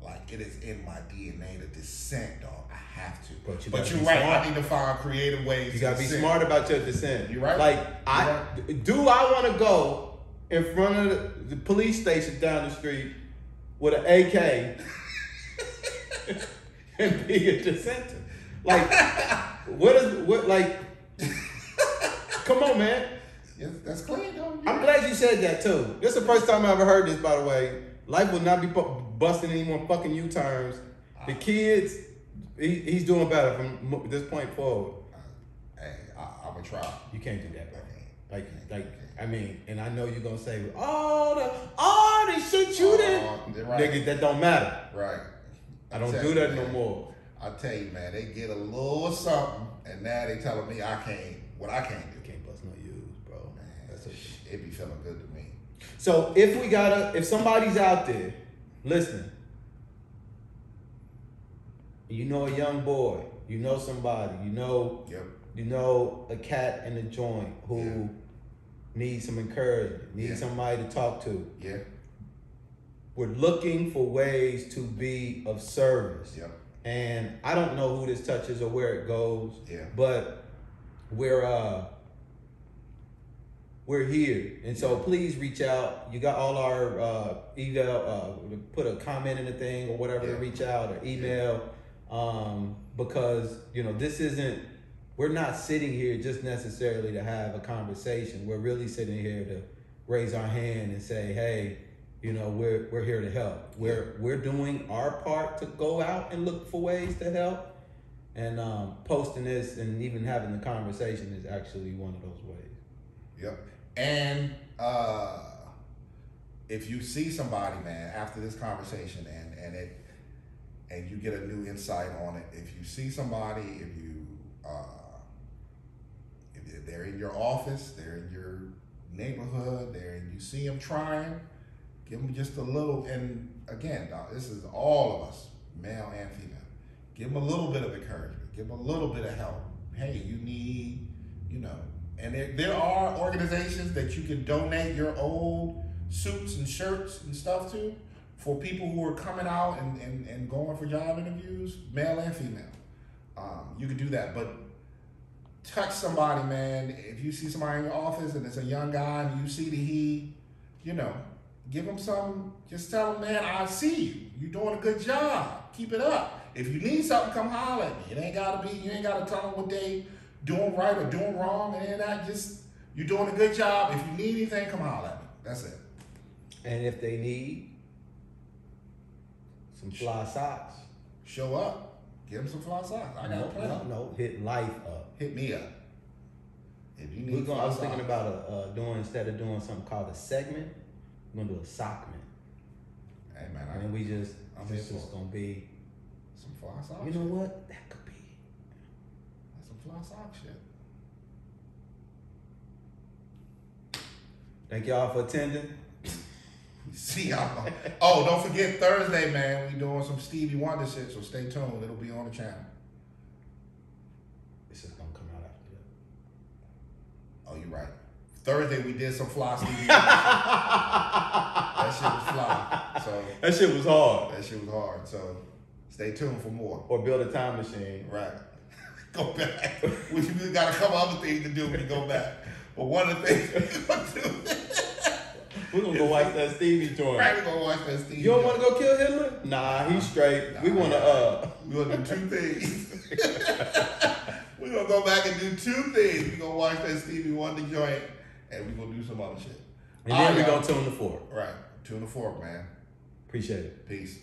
Like it is in my DNA to dissent, dog. I have to. But you're right. Smart. I need to find creative ways. You
gotta be smart about your dissent.
You're right.
Like do I want to go in front of the police station down the street with an AK and be a dissenter? Like, come on, man.
Yes, that's clean, though.
I'm glad you said that, too. This is the first time I ever heard this, by the way. Life will not be busting any more fucking U-turns. The kids, he's doing better from this point forward.
Hey, I'm going to try.
You can't do that, bro. I mean, and I know you're gonna say, all the shit you did, nigga, that don't matter.
Right.
I don't do that no more.
I tell you, man, they get a little something, and now they telling me I can't do.
Can't bust no U's, bro.
Man, that's it be feeling good to me.
So if somebody's out there listening, you know a young boy, you know somebody, you know, a cat in a joint who needs some encouragement, needs somebody to talk to.
Yeah.
We're looking for ways to be of service.
Yep.
And I don't know who this touches or where it goes.
Yeah.
But we're here. And so please reach out. You got all our email, put a comment in the thing or whatever to reach out, or email. Because, you know, we're not sitting here just necessarily to have a conversation. We're really sitting here to raise our hand and say, hey, you know, we're here to help. We're doing our part to go out and look for ways to help. And posting this and even having the conversation is actually one of those ways.
Yep. And if you see somebody, man, after this conversation and you get a new insight on it, if you see somebody, if they're in your office, they're in your neighborhood, you see them trying, give them just a little, and again, this is all of us, male and female. Give them a little bit of encouragement. Give them a little bit of help. Hey, you need, you know, and there are organizations that you can donate your old suits and shirts and stuff to for people who are coming out and going for job interviews, male and female. You can do that, but touch somebody, man. If you see somebody in your office and it's a young guy and you see that he, you know, give him some, just tell him, man, I see you. You're doing a good job. Keep it up. If you need something, come holler at me. You ain't gotta tell them what they doing right or doing wrong and that. Just, you're doing a good job. If you need anything, come holler at me. That's it.
And if they need some fly socks,
show up. Give them some fly socks. I got plenty.
No, hit life up.
Hit me up. If you need
I was thinking about instead of doing something called a segment, we're gonna do a sockment.
Hey man,
and it's just gonna be
some fly socks.
You know what? That could be.
That's some fly sock shit.
Thank y'all for attending.
See y'all. Oh, don't forget Thursday, man. We doing some Stevie Wonder shit, so stay tuned. It'll be on the channel.
It's just gonna come out after that.
Oh, you're right. Thursday we did some fly Stevie Wonder. That shit was fly. So
that shit was hard.
That shit was hard. So stay tuned for more.
Or build a time machine.
Right. Go back. We got a couple other things to do when we go back. But one of the things we're gonna do.
We're gonna go watch that Stevie joint.
Right, we're gonna watch that Stevie.
You don't want to go kill Hitler? Nah, he's straight. Nah, we wanna
do two things. We're gonna go back and do two things. We're gonna watch that Stevie Wonder joint, and we're gonna do some other shit.
And then we're gonna tune the fork.
Right, tune the fork, man.
Appreciate it.
Peace.